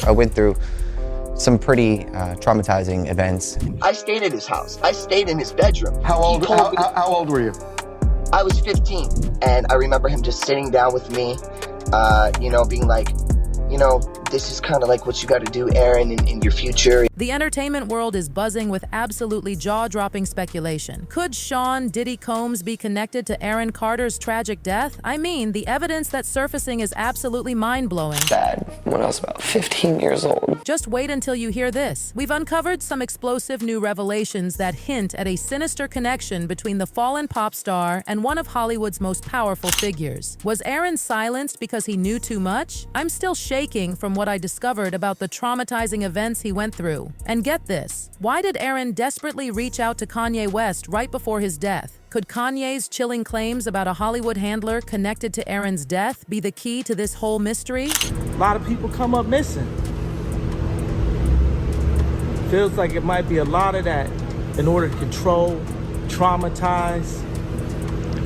I went through some pretty traumatizing events. I stayed at his house. I stayed in his bedroom. How old were you? I was 15, and I remember him just sitting down with me, being like, this is kind of like what you got to do, Aaron, in your future. The entertainment world is buzzing with absolutely jaw-dropping speculation. Could Sean Diddy Combs be connected to Aaron Carter's tragic death? I mean, the evidence that's surfacing is absolutely mind-blowing. Dad, when I was about 15 years old. Just wait until you hear this. We've uncovered some explosive new revelations that hint at a sinister connection between the fallen pop star and one of Hollywood's most powerful figures. Was Aaron silenced because he knew too much? I'm still shaking from what I discovered about the traumatizing events he went through. And get this, why did Aaron desperately reach out to Kanye West right before his death? Could Kanye's chilling claims about a Hollywood handler connected to Aaron's death be the key to this whole mystery? A lot of people come up missing. Feels like it might be a lot of that in order to control, traumatize.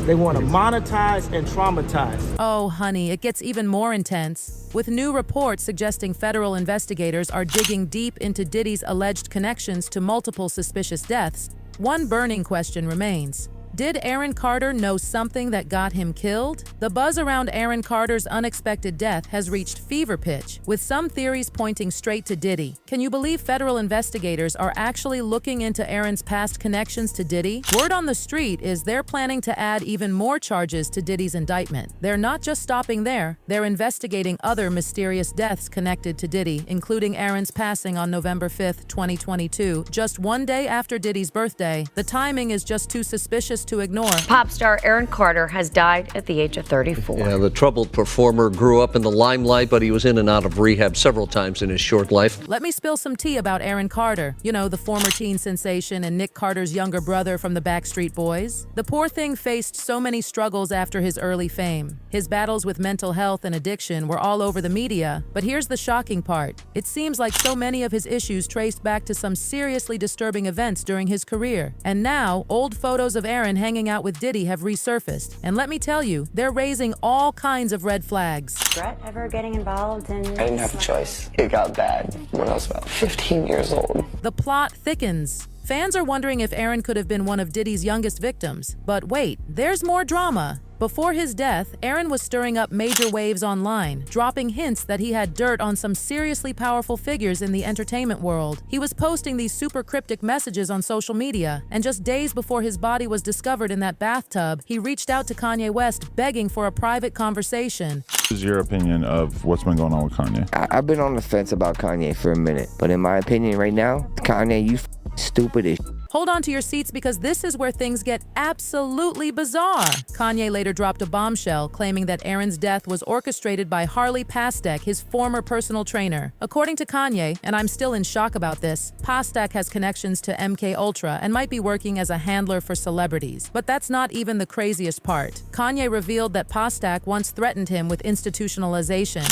They want to monetize and traumatize. Oh, honey, it gets even more intense. With new reports suggesting federal investigators are digging deep into Diddy's alleged connections to multiple suspicious deaths, one burning question remains. Did Aaron Carter know something that got him killed? The buzz around Aaron Carter's unexpected death has reached fever pitch, with some theories pointing straight to Diddy. Can you believe federal investigators are actually looking into Aaron's past connections to Diddy? Word on the street is they're planning to add even more charges to Diddy's indictment. They're not just stopping there, they're investigating other mysterious deaths connected to Diddy, including Aaron's passing on November 5th, 2022, just one day after Diddy's birthday. The timing is just too suspicious to ignore. Pop star Aaron Carter has died at the age of 34. Yeah, the troubled performer grew up in the limelight, but he was in and out of rehab several times in his short life. Let me spill some tea about Aaron Carter. You know, the former teen sensation and Nick Carter's younger brother from the Backstreet Boys. The poor thing faced so many struggles after his early fame. His battles with mental health and addiction were all over the media, but here's the shocking part. It seems like so many of his issues traced back to some seriously disturbing events during his career. And now, old photos of Aaron hanging out with Diddy have resurfaced. And let me tell you, they're raising all kinds of red flags. Regret ever getting involved in... I didn't have a choice. It got bad when I was about 15 years old. The plot thickens. Fans are wondering if Aaron could have been one of Diddy's youngest victims. But wait, there's more drama. Before his death, Aaron was stirring up major waves online, dropping hints that he had dirt on some seriously powerful figures in the entertainment world. He was posting these super cryptic messages on social media, and just days before his body was discovered in that bathtub, he reached out to Kanye West begging for a private conversation. What is your opinion of what's been going on with Kanye? I've been on the fence about Kanye for a minute, but in my opinion right now, Kanye, you stupid as Hold on to your seats because this is where things get absolutely bizarre. Kanye later dropped a bombshell claiming that Aaron's death was orchestrated by Harley Pastek, his former personal trainer. According to Kanye, and I'm still in shock about this, Pastek has connections to MK Ultra and might be working as a handler for celebrities. But that's not even the craziest part. Kanye revealed that Pastek once threatened him with institutionalization.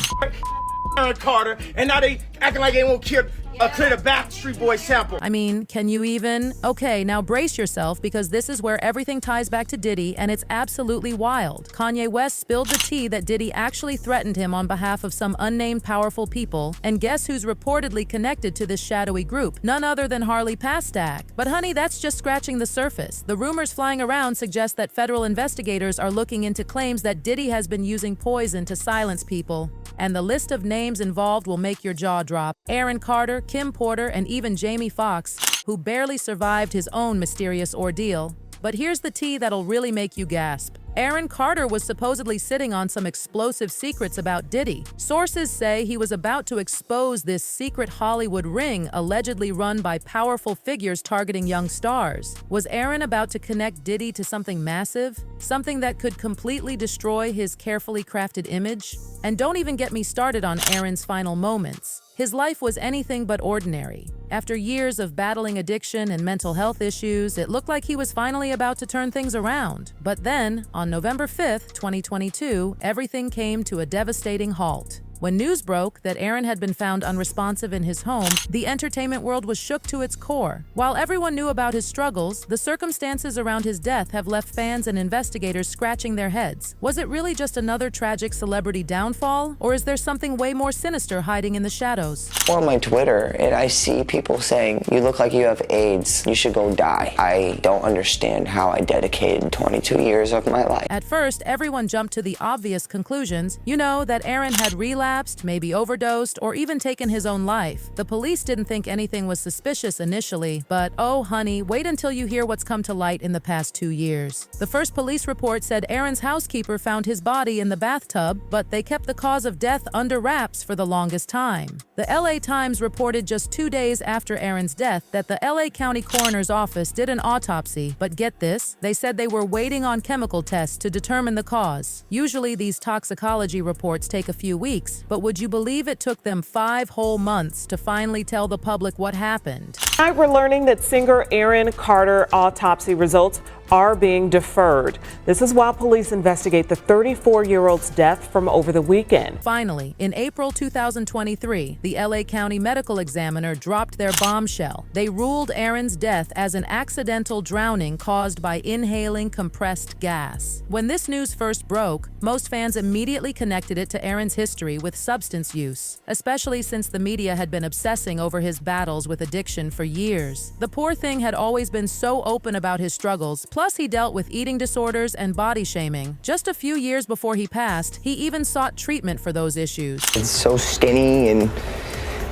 Carter, and now they acting like they won't clear the Backstreet Boys sample. I mean, can you even? Okay, now brace yourself because this is where everything ties back to Diddy and it's absolutely wild. Kanye West spilled the tea that Diddy actually threatened him on behalf of some unnamed powerful people, and guess who's reportedly connected to this shadowy group? None other than Harley Pastek. But honey, that's just scratching the surface. The rumors flying around suggest that federal investigators are looking into claims that Diddy has been using poison to silence people. And the list of names involved will make your jaw drop. Aaron Carter, Kim Porter, and even Jamie Foxx, who barely survived his own mysterious ordeal. But here's the tea that'll really make you gasp. Aaron Carter was supposedly sitting on some explosive secrets about Diddy. Sources say he was about to expose this secret Hollywood ring allegedly run by powerful figures targeting young stars. Was Aaron about to connect Diddy to something massive? Something that could completely destroy his carefully crafted image? And don't even get me started on Aaron's final moments. His life was anything but ordinary. After years of battling addiction and mental health issues, it looked like he was finally about to turn things around. But then, on November 5th, 2022, everything came to a devastating halt. When news broke that Aaron had been found unresponsive in his home, the entertainment world was shook to its core. While everyone knew about his struggles, the circumstances around his death have left fans and investigators scratching their heads. Was it really just another tragic celebrity downfall, or is there something way more sinister hiding in the shadows? On my Twitter, and I see people saying, "You look like you have AIDS, you should go die." I don't understand how I dedicated 22 years of my life. At first, everyone jumped to the obvious conclusions. You know, that Aaron had relapsed, maybe overdosed, or even taken his own life. The police didn't think anything was suspicious initially, but oh honey, wait until you hear what's come to light in the past 2 years. The first police report said Aaron's housekeeper found his body in the bathtub, but they kept the cause of death under wraps for the longest time. The LA Times reported just 2 days after Aaron's death that the LA County Coroner's Office did an autopsy, but get this, they said they were waiting on chemical tests to determine the cause. Usually these toxicology reports take a few weeks, but would you believe it took them 5 whole months to finally tell the public what happened? Tonight we're learning that singer Aaron Carter autopsy results are being deferred. This is while police investigate the 34-year-old's death from over the weekend. Finally, in April 2023, the LA County Medical Examiner dropped their bombshell. They ruled Aaron's death as an accidental drowning caused by inhaling compressed gas. When this news first broke, most fans immediately connected it to Aaron's history with substance use, especially since the media had been obsessing over his battles with addiction for years. The poor thing had always been so open about his struggles. Plus, he dealt with eating disorders and body shaming. Just a few years before he passed, he even sought treatment for those issues. It's so skinny, and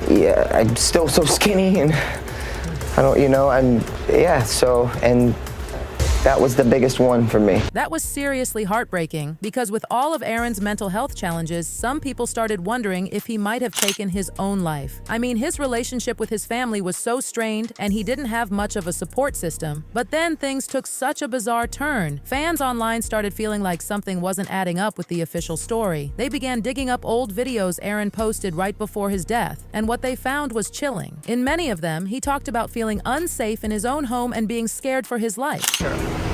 yeah, I'm still so skinny, and I don't, and that was the biggest one for me. That was seriously heartbreaking because with all of Aaron's mental health challenges, some people started wondering if he might have taken his own life. I mean, his relationship with his family was so strained and he didn't have much of a support system. But then things took such a bizarre turn. Fans online started feeling like something wasn't adding up with the official story. They began digging up old videos Aaron posted right before his death, and what they found was chilling. In many of them, he talked about feeling unsafe in his own home and being scared for his life.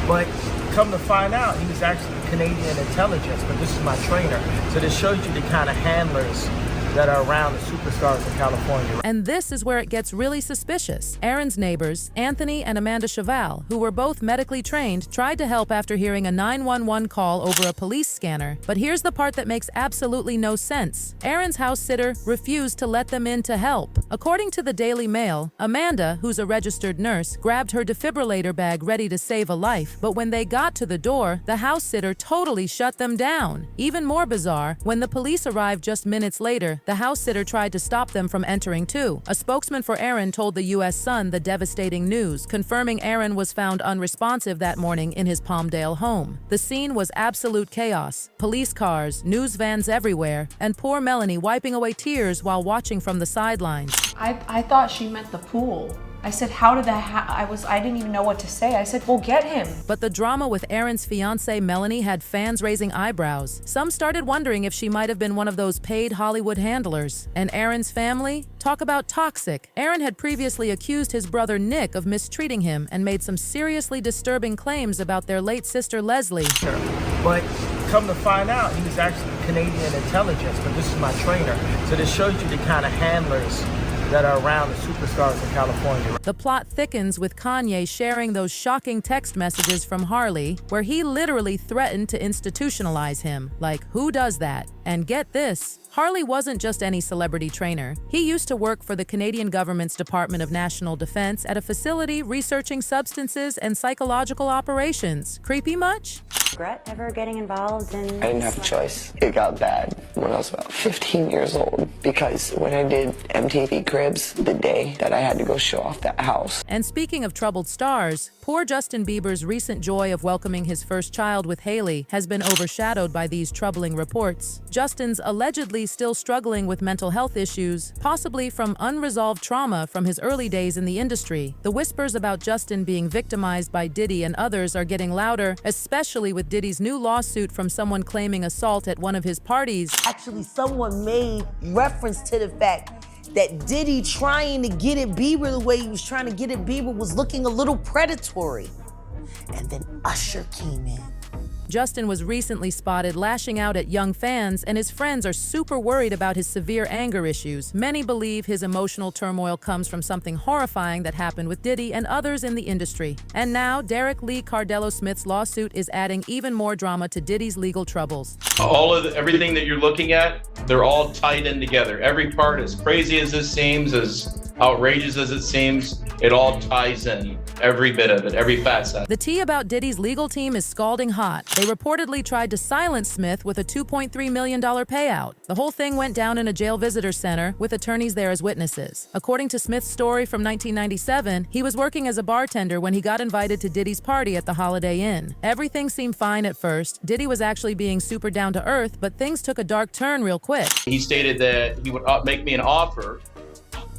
But come to find out, he was actually Canadian intelligence, but this is my trainer. So this shows you the kind of handlers that are around the superstars in California. And this is where it gets really suspicious. Aaron's neighbors, Anthony and Amanda Cheval, who were both medically trained, tried to help after hearing a 911 call over a police scanner. But here's the part that makes absolutely no sense. Aaron's house sitter refused to let them in to help. According to the Daily Mail, Amanda, who's a registered nurse, grabbed her defibrillator bag ready to save a life. But when they got to the door, the house sitter totally shut them down. Even more bizarre, when the police arrived just minutes later, the house sitter tried to stop them from entering too. A spokesman for Aaron told the U.S. Sun the devastating news, confirming Aaron was found unresponsive that morning in his Palmdale home. The scene was absolute chaos. Police cars, news vans everywhere, and poor Melanie wiping away tears while watching from the sidelines. I thought she meant the pool. I said, how did that I didn't even know what to say. I said, well, get him. But the drama with Aaron's fiancée Melanie had fans raising eyebrows. Some started wondering if she might have been one of those paid Hollywood handlers. And Aaron's family? Talk about toxic. Aaron had previously accused his brother Nick of mistreating him and made some seriously disturbing claims about their late sister Leslie. But come to find out, he was actually Canadian intelligence, but this is my trainer. So this shows you the kind of handlers that are around the superstars in California. The plot thickens with Kanye sharing those shocking text messages from Harley, where he literally threatened to institutionalize him. Like, who does that? And get this, Harley wasn't just any celebrity trainer. He used to work for the Canadian government's Department of National Defense at a facility researching substances and psychological operations. Creepy much? Regret ever getting involved in... I didn't have a choice. It got bad when I was about 15 years old because when I did MTV Cribs, the day that I had to go show off that house. And speaking of troubled stars, poor Justin Bieber's recent joy of welcoming his first child with Hailey has been overshadowed by these troubling reports. Justin's allegedly still struggling with mental health issues, possibly from unresolved trauma from his early days in the industry. The whispers about Justin being victimized by Diddy and others are getting louder, especially with Diddy's new lawsuit from someone claiming assault at one of his parties. Actually, someone made reference to the fact that Diddy trying to get at Bieber the way he was trying to get at Bieber was looking a little predatory. And then Usher came in. Justin was recently spotted lashing out at young fans, and his friends are super worried about his severe anger issues. Many believe his emotional turmoil comes from something horrifying that happened with Diddy and others in the industry. And now, Derek Lee Cardillo Smith's lawsuit is adding even more drama to Diddy's legal troubles. Everything that you're looking at, they're all tied in together. Every part, as crazy as it seems, as outrageous as it seems, it all ties in. Every bit of it, every facet. The tea about Diddy's legal team is scalding hot. They reportedly tried to silence Smith with a $2.3 million payout. The whole thing went down in a jail visitor center with attorneys there as witnesses. According to Smith's story from 1997, he was working as a bartender when he got invited to Diddy's party at the Holiday Inn. Everything seemed fine at first. Diddy was actually being super down to earth, but things took a dark turn real quick. He stated that he would make me an offer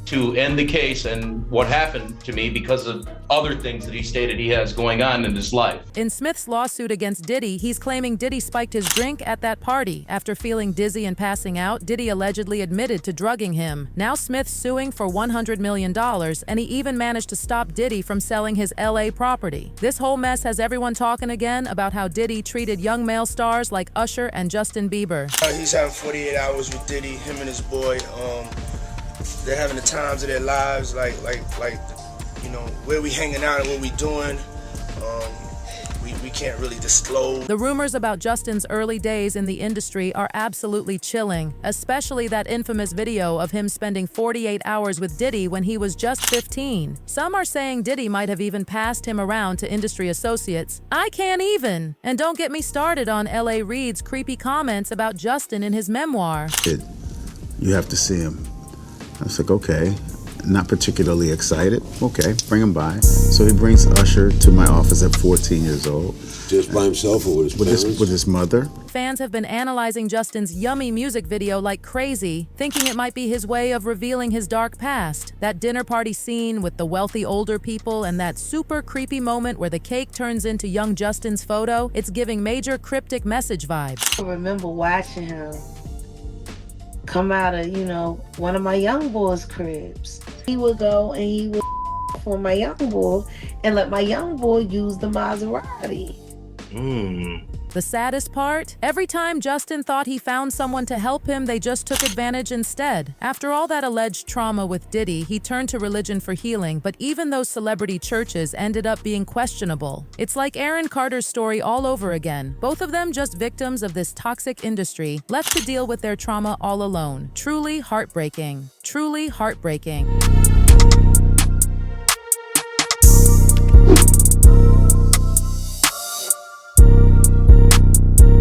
to end the case and what happened to me because of other things that he stated he has going on in his life. In Smith's lawsuit against Diddy, he's claiming Diddy spiked his drink at that party. After feeling dizzy and passing out, Diddy allegedly admitted to drugging him. Now Smith's suing for $100 million, and he even managed to stop Diddy from selling his LA property. This whole mess has everyone talking again about how Diddy treated young male stars like Usher and Justin Bieber. He's having 48 hours with Diddy, him and his boy. They're having the times of their lives, like, you know, where we hanging out and what we doing. We can't really disclose. The rumors about Justin's early days in the industry are absolutely chilling, especially that infamous video of him spending 48 hours with Diddy when he was just 15. Some are saying Diddy might have even passed him around to industry associates. I can't even. And don't get me started on L.A. Reid's creepy comments about Justin in his memoir. You have to see him. I was like, okay, not particularly excited. Okay, bring him by. So he brings Usher to my office at 14 years old. Just by himself or with his parents? With his mother. Fans have been analyzing Justin's yummy music video like crazy, thinking it might be his way of revealing his dark past. That dinner party scene with the wealthy older people and that super creepy moment where the cake turns into young Justin's photo, it's giving major cryptic message vibes. I remember watching him come out of, you know, one of my young boys' cribs. He would go and he would for my young boy and let my young boy use the Maserati. The saddest part? Every time Justin thought he found someone to help him, they just took advantage instead. After all that alleged trauma with Diddy, he turned to religion for healing, but even those celebrity churches ended up being questionable. It's like Aaron Carter's story all over again. Both of them just victims of this toxic industry, left to deal with their trauma all alone. Truly heartbreaking. Truly heartbreaking.